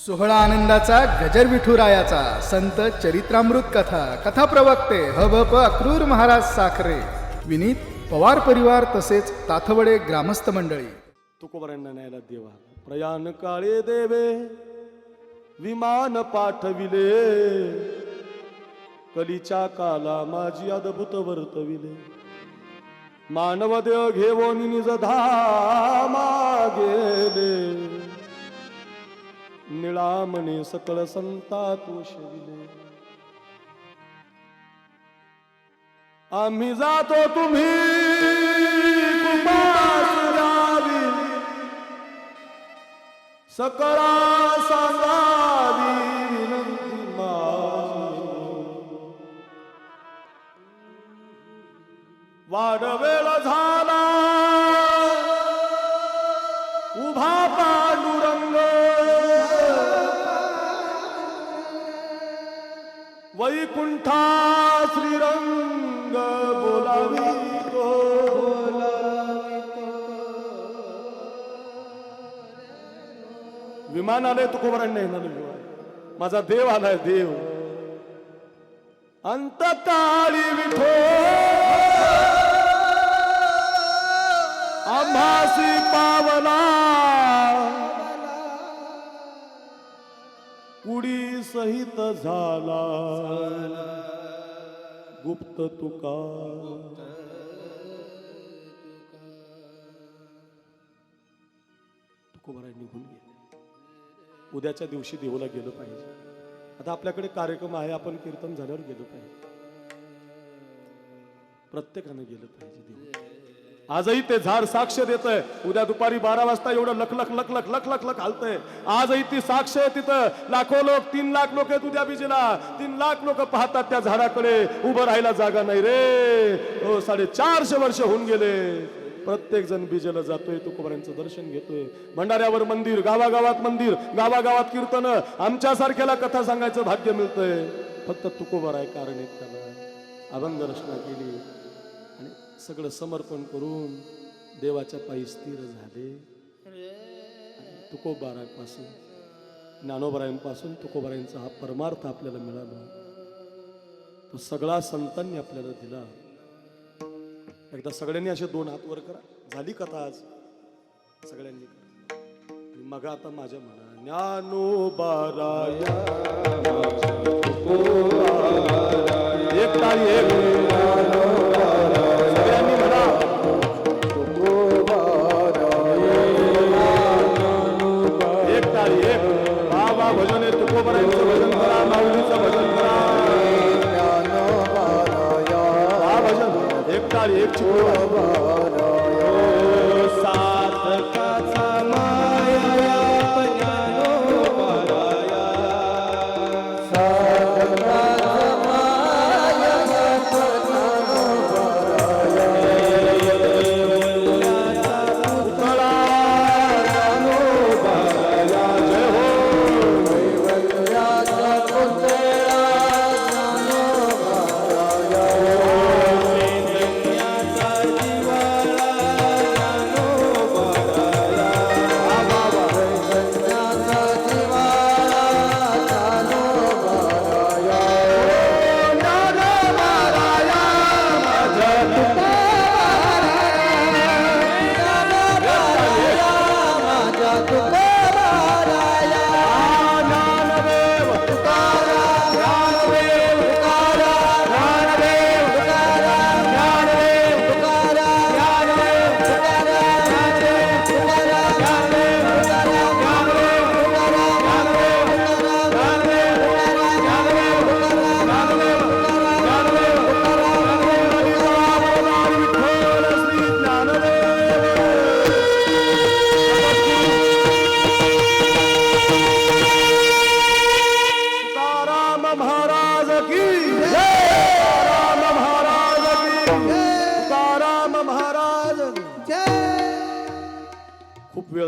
सोहळा आनंदाचा गजर विठुरायाचा संत चरित्रामृत कथा कथा प्रवक्ते हभप अक्रूर महाराज साखरे विनीत पवार परिवार तसेच ताथवडे ग्रामस्थ मंडळी. तुकोबरांना न्यायला देवा प्रयाण काळे देवे विमान पाठविले कलीच्या काला माझी अद्भुत वर्तविले मानव देव घेवोनी निज धामा गेले निळामणे सकळ संता तोषविले आम्ही जातो तुम्ही कुमारी सकळा सांगावी विनंती माझी वाडवेळ झाला उभा पांडुरंग वैकुंठा श्रीरंग बोलावितो विमान आले तुकोबरांना येणार विमान माझा देव आलाय देव अंतकाळी विठो आभासी पावला कुडी सहित झाला गुप्त तुका तुकोबराय निघून गेले. उद्याच्या दिवशी देवाला गेलं पाहिजे. आता आपल्याकडे कार्यक्रम आहे आपण कीर्तन झाल्यावर गेलं पाहिजे. प्रत्येकानं गेलं पाहिजे देव. आजही ते झाड साक्ष देत आहे. उद्या दुपारी 12 वाजता एवढं लख लख लख लख लख लख लख हालतंय. आजही ती साक्ष आहे. तिथं लाखो लोक 3 लाख लोक आहेत उद्या बीजेला. 3 लाख लोक पाहतात त्या झाडाकडे. उभं राहायला जागा नाही रे. हो 450 वर्ष होऊन गेले. प्रत्येक जण बीजेला जातोय तुकोबरांचं दर्शन घेतोय. भंडाऱ्यावर मंदिर, गावागावात मंदिर, गावागावात कीर्तन. आमच्यासारख्याला कथा सांगायचं भाग्य मिळतंय. फक्त तुकोबराय कारण आहेत. त्याला अभंग रचना केली आणि सगळं समर्पण करून देवाच्या पायी स्थिर झाले. तुकोबारापासून ज्ञानोबरायांपासून तुकोबरायांचा हा परमार्थ आपल्याला मिळाला. तो सगळा संतांनी आपल्याला दिला. एकदा सगळ्यांनी असे 2 हात वर करा. झाली कथा आज सगळ्यांनी करा. मग आता माझ्या म्हणा ज्ञानोबाराया एक तारी एक सगळ्यांनी म्हणा एक तारी एक बाबा भजन तुकोबरायांचं भजन